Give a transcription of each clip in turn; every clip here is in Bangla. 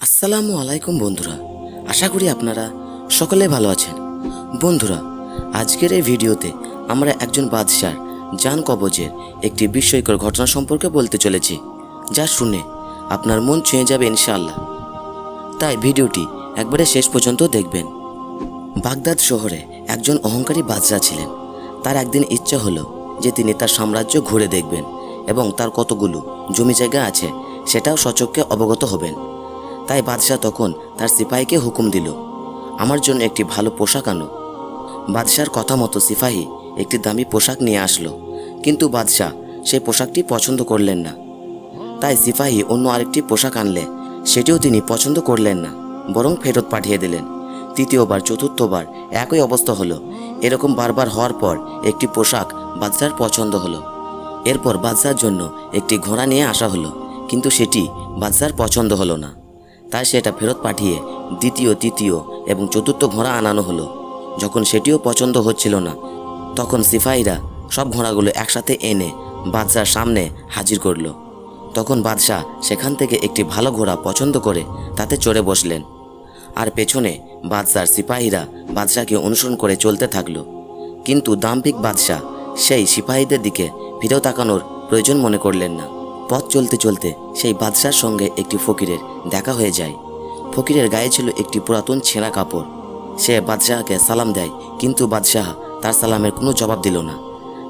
আসসালামু আলাইকুম বন্ধুরা, আশা করি আপনারা সকলে ভালো আছেন। বন্ধুরা, আজকের এই ভিডিওতে আমরা একজন বাদশার জান কবজের একটি বিস্ময়কর ঘটনা সম্পর্কে বলতে চলেছি, যা শুনে আপনার মন ছুঁয়ে যাবে ইনশাআল্লাহ। তাই ভিডিওটি একবারে শেষ পর্যন্ত দেখবেন। বাগদাদ শহরে একজন অহংকারী বাদশা ছিলেন। তার একদিন ইচ্ছা হলো যে তিনি তার সাম্রাজ্য ঘুরে দেখবেন এবং তার কতগুলো জমি জায়গা আছে সেটাও সচক্ষে অবগত হবেন। তাই বাদশাহ তখন তার সিপাহীকে হুকুম দিল, আমার জন্য একটি ভালো পোশাক আনো। বাদশার কথা মতো সিপাহী একটি দামি পোশাক নিয়ে আসলো, কিন্তু বাদশাহ সেই পোশাকটি পছন্দ করলেন না। তাই সিপাহী অন্য আরেকটি পোশাক আনলে সেটিও তিনি পছন্দ করলেন না, বরং ফেরত পাঠিয়ে দিলেন। তৃতীয়বার চতুর্থবার একই অবস্থা হলো। এরকম বারবার হওয়ার পর একটি পোশাক বাদশার পছন্দ হলো। এরপর বাদশার জন্য একটি ঘোড়া নিয়ে আসা হলো, কিন্তু সেটি বাদশার পছন্দ হলো না। তাই সেটা ফেরত পাঠিয়ে দ্বিতীয়, তৃতীয় এবং চতুর্থ ঘোড়া আনানো হলো। যখন সেটিও পছন্দ হচ্ছিল না, তখন সিপাহীরা সব ঘোড়াগুলো একসাথে এনে বাদশার সামনে হাজির করলো। তখন বাদশাহ সেখান থেকে একটি ভালো ঘোড়া পছন্দ করে তাতে চড়ে বসলেন, আর পেছনে বাদশার সিপাহীরা বাদশাকে অনুসরণ করে চলতে থাকলো। কিন্তু দাম্ভিক বাদশাহ সেই সিপাহীদের দিকে ফিরেও তাকানোর প্রয়োজন মনে করলেন না। পথ চলতে চলতে সেই বাদশার সঙ্গে একটি ফকিরের দেখা হয়ে যায়। ফকিরের গায়ে ছিল একটি পুরাতন ছেঁড়া কাপড়। সে বাদশাহকে সালাম দেয়, কিন্তু বাদশাহ তার সালামের কোনো জবাব দিল না।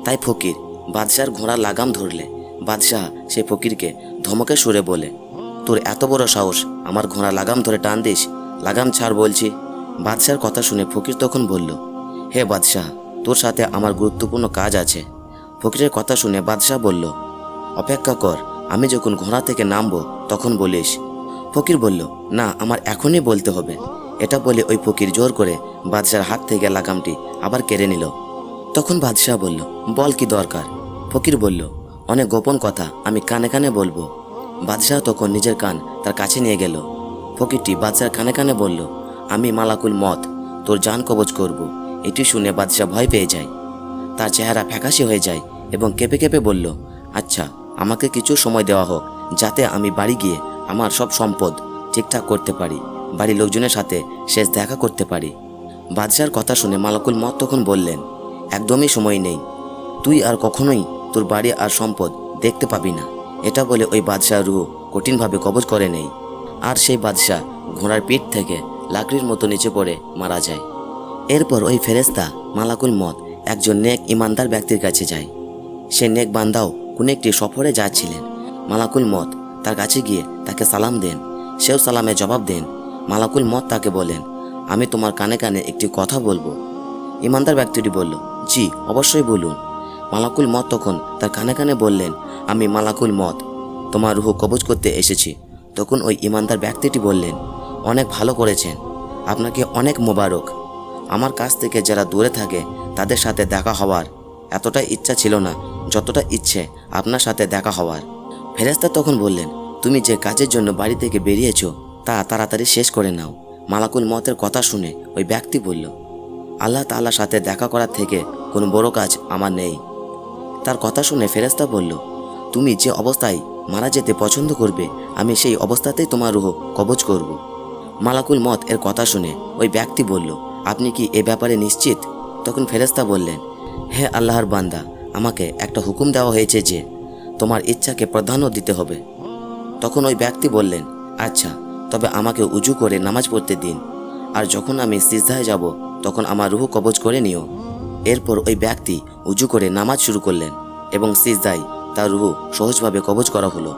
তাই ফকির বাদশার ঘোড়ার লাগাম ধরলে বাদশাহ সেই ফকিরকে ধমকে সুরে বলে, তোর এত বড় সাহস আমার ঘোড়া লাগাম ধরে টান দিস, লাগাম ছাড় বলছি। বাদশার কথা শুনে ফকির তখন বলল, হে বাদশাহ, তোর সাথে আমার গুরুত্বপূর্ণ কাজ আছে। ফকিরের কথা শুনে বাদশাহ বলল, অপেক্ষা কর, আমি যখন ঘোড়া থেকে নামবো তখন বলিস। ফকির বলল, না, আমার এখনই বলতে হবে। এটা বলে ওই ফকির জোর করে বাদশার হাত থেকে লাগামটি আবার কেড়ে নিল। তখন বাদশাহ বলল, বল কি দরকার? ফকির বলল, অনেক গোপন কথা আমি কানে কানে বলবো। বাদশাহ তখন নিজের কান তার কাছে নিয়ে গেল। ফকিরটি বাদশার কানে কানে বলল, আমি মালাকুল মত, তোর জান কবজ করব। এটি শুনে বাদশাহ ভয় পেয়ে যায়। তার চেহারা ফ্যাকাশে হয়ে যায় এবং কেঁপে কেঁপে বলল, আচ্ছা, আমাকে কিছু সময় দেওয়া হোক, যাতে আমি বাড়ি গিয়ে আমার সব সম্পদ ঠিকঠাক করতে পারি, বাড়ির লোকজনের সাথে শেষ দেখা করতে পারি। বাদশার কথা শুনে মালাকুল মত তখন বললেন, একদমই সময় নেই, তুই আর কখনোই তোর বাড়ি আর সম্পদ দেখতে পাবি না। এটা বলে ওই বাদশাহ রুহ কঠিনভাবে কবজ করে নেই, আর সেই বাদশাহ ঘোড়ার পিঠ থেকে লাকড়ির মতো নিচে পড়ে মারা যায়। এরপর ওই ফেরেশতা মালাকুল মত একজন নেক ইমানদার ব্যক্তির কাছে যায়। সে নেক বান্দাও কোনো একটি সফরে যাচ্ছিলেন। মালাকুল মত তার কাছে গিয়ে তাকে সালাম দেন। সেও সালামে জবাব দেন। মালাকুল মত তাকে বলেন, আমি তোমার কানে কানে একটি কথা বলবো। ইমানদার ব্যক্তিটি বলল, জি, অবশ্যই বলুন। মালাকুল মত তখন তার কানে কানে বললেন, আমি মালাকুল মত, তোমার রুহ কবজ করতে এসেছি। তখন ওই ইমানদার ব্যক্তিটি বললেন, অনেক ভালো করেছেন, আপনাকে অনেক মোবারক। আমার কাছ থেকে যারা দূরে থাকে তাদের সাথে দেখা হওয়ার এতটা ইচ্ছা ছিল না যতটা ইচ্ছে আপনার সাথে দেখা হওয়ার। ফেরেশতা তখন বললেন, তুমি যে কাজের জন্য বাড়ি থেকে বেরিয়েছো তা তাড়াতাড়ি শেষ করে নাও। মালাকুল মতের কথা শুনে ওই ব্যক্তি বলল, আল্লাহ তাআলার সাথে দেখা করার থেকে কোনো বড় কাজ আমার নেই। তার কথা শুনে ফেরেশতা বলল, তুমি যে অবস্থায় মারা যেতে পছন্দ করবে আমি সেই অবস্থাতেই তোমার রুহ কবজ করব। মালাকুল মত এর কথা শুনে ওই ব্যক্তি বলল, আপনি কি এ ব্যাপারে নিশ্চিত? তখন ফেরেশতা বললেন, হে আল্লাহর বান্দা, আমাকে একটা হুকুম দেওয়া হয়েছে যে তোমার ইচ্ছাকে প্রাধান্য দিতে হবে। তখন ওই ব্যক্তি বললেন, আচ্ছা, তবে আমাকে উজু করে নামাজ পড়তে দিন, আর যখন আমি সিজদায় যাব তখন আমার রুহ কবজ করে নিও। এরপর ওই ব্যক্তি উজু করে নামাজ শুরু করলেন এবং সিজদায় তার রুহ সহজভাবে কবজ করা হলো।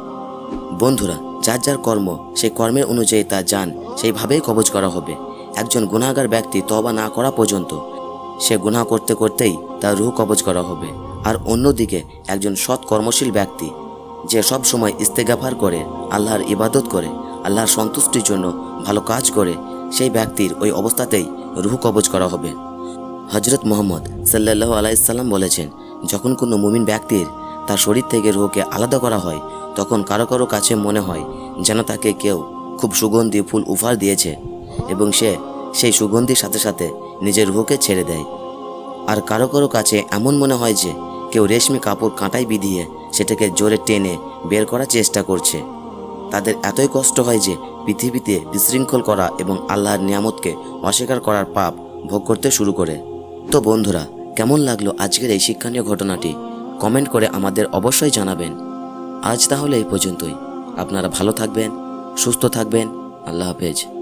বন্ধুরা, যার যার কর্ম সেই কর্মের অনুযায়ী তার জান সেইভাবেই কবজ করা হবে। একজন গুনাহগার ব্যক্তি তওবা না করা পর্যন্ত সে গুনাহ করতে করতেই তার রুহ কবজ করা হবে। আর অন্যদিকে একজন সৎ কর্মশীল ব্যক্তি যে সব সময় ইস্তেগফার করে, আল্লাহর ইবাদত করে, আল্লাহর সন্তুষ্টির জন্য ভালো কাজ করে, সেই ব্যক্তির ওই অবস্থাতেই রুহ কবজ করা হবে। হযরত মুহাম্মদ সাল্লাল্লাহু আলাইহি সাল্লাম বলেছেন, যখন কোনো মুমিন ব্যক্তির তার শরীর থেকে রুহকে আলাদা করা হয় তখন কারো কারো কাছে মনে হয় যেন তাকে কেউ খুব সুগন্ধি ফুল উপহার দিয়েছে এবং সে সেই সুগন্ধির সাথে সাথে নিজের রুহকে ছেড়ে দেয়। আর কারো কারো কাছে এমন মনে হয় যে কেউ রেশমি কাপড় কাঁটায় বিধিয়ে সেটাকে জোরে টেনে বের করার চেষ্টা করছে। তাদের এতই কষ্ট হয় যে পৃথিবীতে বিশৃঙ্খল করা এবং আল্লাহর নিয়ামতকে অস্বীকার করার পাপ ভোগ করতে শুরু করে। তো বন্ধুরা, কেমন লাগলো আজকের এই শিক্ষণীয় ঘটনাটি? কমেন্ট করে আমাদের অবশ্যই জানাবেন। আজ তাহলে এই পর্যন্তই। আপনারা ভালো থাকবেন, সুস্থ থাকবেন। আল্লাহ হাফেজ।